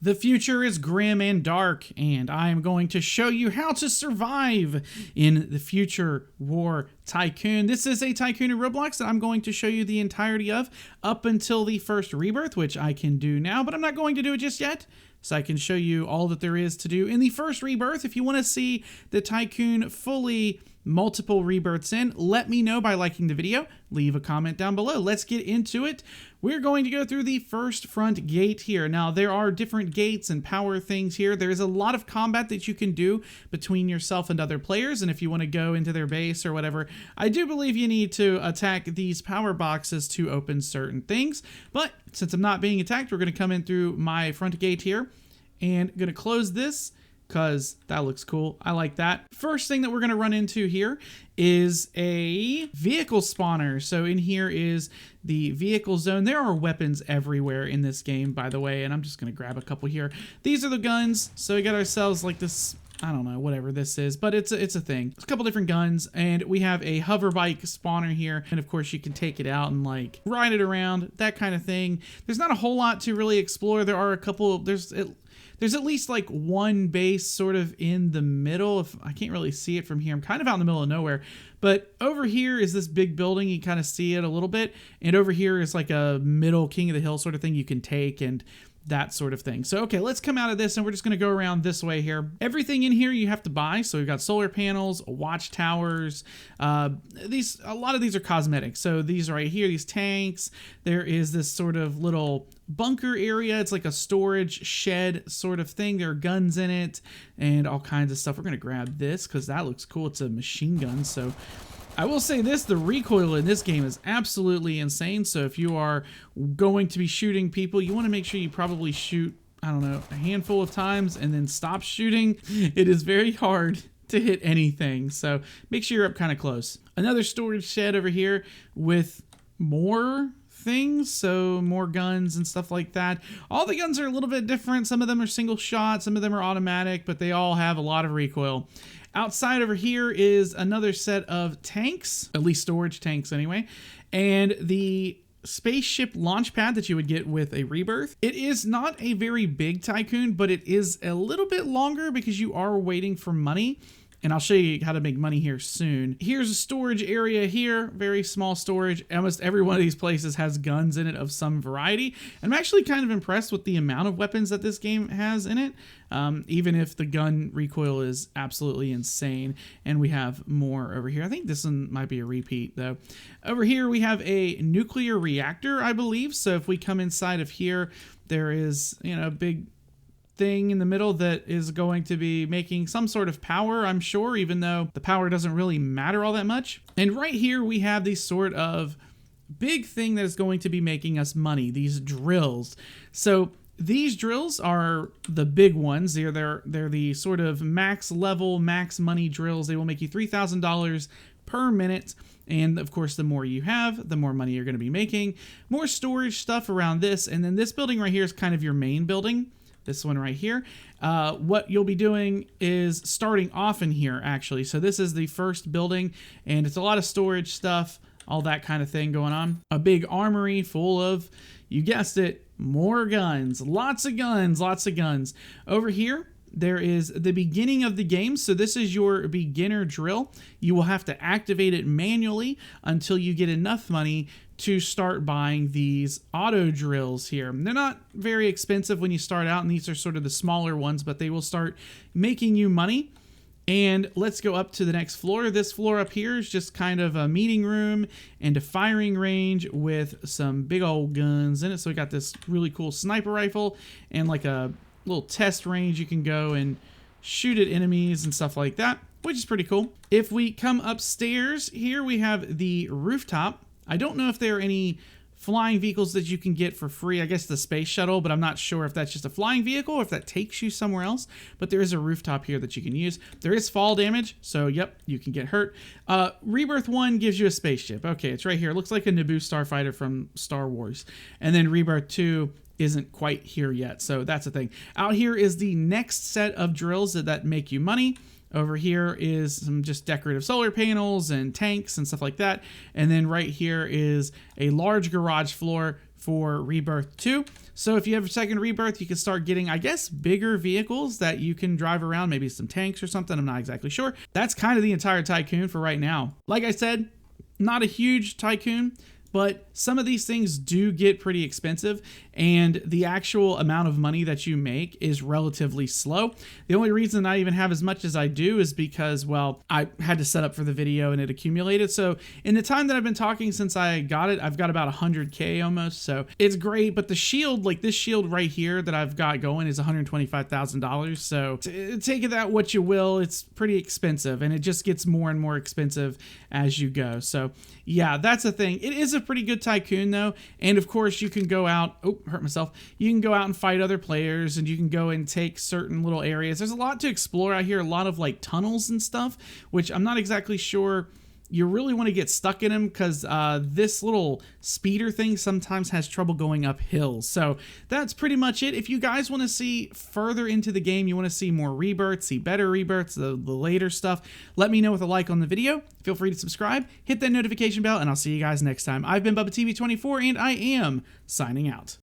The future is grim and dark, and I am going to show you how to survive in the Future War Tycoon. This is a tycoon in Roblox that I'm going to show you the entirety of up until the first rebirth, which I can do now, but I'm not going to do it just yet. So I can show you all that there is to do in the first rebirth. If you want to see the tycoon fully multiple rebirths in, let me know by liking the video. Leave a comment down below. Let's get into it. We're going to go through the first front gate here. Now, there are different gates and power things here. There's a lot of combat that you can do between yourself and other players, and if you want to go into their base or whatever, I do believe you need to attack these power boxes to open certain things. But since I'm not being attacked, we're going to come in through my front gate here and going to close this, because that looks cool. I like that. First thing that we're going to run into here is a vehicle spawner. So in here is the vehicle zone. There are weapons everywhere in this game, by the way, and I'm just going to grab a couple here. These are the guns. So we got ourselves like this, I don't know, whatever this is, but it's a thing. It's a couple different guns, and we have a hover bike spawner here, and of course you can take it out and like ride it around, that kind of thing. There's not a whole lot to really explore. There are a couple, there's at least like one base sort of in the middle. If I can't really see it from here, I'm kind of out in the middle of nowhere. But over here is this big building. You kind of see it a little bit. And over here is like a middle king of the hill sort of thing you can take and that sort of thing. So, okay, let's come out of this and we're just going to go around this way here. Everything in here you have to buy. So we've got solar panels, watchtowers. A lot of these are cosmetic. So these right here, these tanks. There is this sort of little bunker area. It's like a storage shed sort of thing. There are guns in it and all kinds of stuff. We're going to grab this because that looks cool. It's a machine gun. So I will say this, the recoil in this game is absolutely insane. So if you are going to be shooting people, you want to make sure you probably shoot, I don't know, a handful of times and then stop shooting. It is very hard to hit anything. So make sure you're up kind of close. Another storage shed over here with more things, so more guns and stuff like that. All the guns are a little bit different. Some of them are single shot, some of them are automatic, but they all have a lot of recoil. Outside over here is another set of tanks, at least storage tanks anyway, and the spaceship launch pad that you would get with a rebirth. It is not a very big tycoon, but it is a little bit longer because you are waiting for money. And I'll show you how to make money here soon. Here's a storage area here, very small storage. Almost every one of these places has guns in it of some variety. I'm actually kind of impressed with the amount of weapons that this game has in it, even if the gun recoil is absolutely insane. And we have more over here. I think this one might be a repeat though. Over here we have a nuclear reactor, I believe. So if we come inside of here, there is, you know, a big thing in the middle that is going to be making some sort of power, I'm sure, even though the power doesn't really matter all that much. And right here we have this sort of big thing that is going to be making us money, these drills. So these drills are the big ones. They're the sort of max level, max money drills. They will make you $3,000 per minute. And of course, the more you have, the more money you're going to be making. More storage stuff around this. And then this building right here is kind of your main building. This one right here. What you'll be doing is starting off in here, actually. So this is the first building, and it's a lot of storage stuff, all that kind of thing going on. A big armory full of, you guessed it, more guns. Lots of guns, lots of guns. Over here, there is the beginning of the game. So this is your beginner drill. You will have to activate it manually until you get enough money to start buying these auto drills here. They're not very expensive when you start out, and these are sort of the smaller ones, but they will start making you money. And let's go up to the next floor. This floor up here is just kind of a meeting room and a firing range with some big old guns in it. So we got this really cool sniper rifle and like a little test range you can go and shoot at enemies and stuff like that, which is pretty cool. If we come upstairs here, we have the rooftop. I don't know if there are any flying vehicles that you can get for free. I guess the space shuttle, but I'm not sure if that's just a flying vehicle or if that takes you somewhere else. But there is a rooftop here that you can use. There is fall damage, so yep, you can get hurt. Rebirth 1 gives you a spaceship. Okay, it's right here. It looks like a Naboo starfighter from Star Wars. And then Rebirth 2 isn't quite here yet, so that's a thing. Out here is the next set of drills that make you money. Over here is some just decorative solar panels and tanks and stuff like that. And then right here is a large garage floor for Rebirth 2. So if you have a second Rebirth, you can start getting, I guess, bigger vehicles that you can drive around, maybe some tanks or something. I'm not exactly sure. That's kind of the entire Tycoon for right now. Like I said, not a huge Tycoon, but some of these things do get pretty expensive, and the actual amount of money that you make is relatively slow. The only reason I even have as much as I do is because, well, I had to set up for the video and it accumulated. So in the time that I've been talking since I got it, I've got about 100K almost. So it's great, but the shield, like this shield right here that I've got going, is $125,000. So take it that what you will, it's pretty expensive, and it just gets more and more expensive as you go. So yeah, that's the thing. It is a pretty good Tycoon though, and of course you can go out, hurt myself, you can go out and fight other players, and you can go and take certain little areas. There's a lot to explore out here, a lot of like tunnels and stuff, which I'm not exactly sure you really want to get stuck in them, because this little speeder thing sometimes has trouble going up hills. So that's pretty much it. If you guys want to see further into the game, you want to see more rebirths, see better rebirths, the later stuff, let me know with a like on the video. Feel free to subscribe, hit that notification bell, and I'll see you guys next time. I've been BubbaTV24, and I am signing out.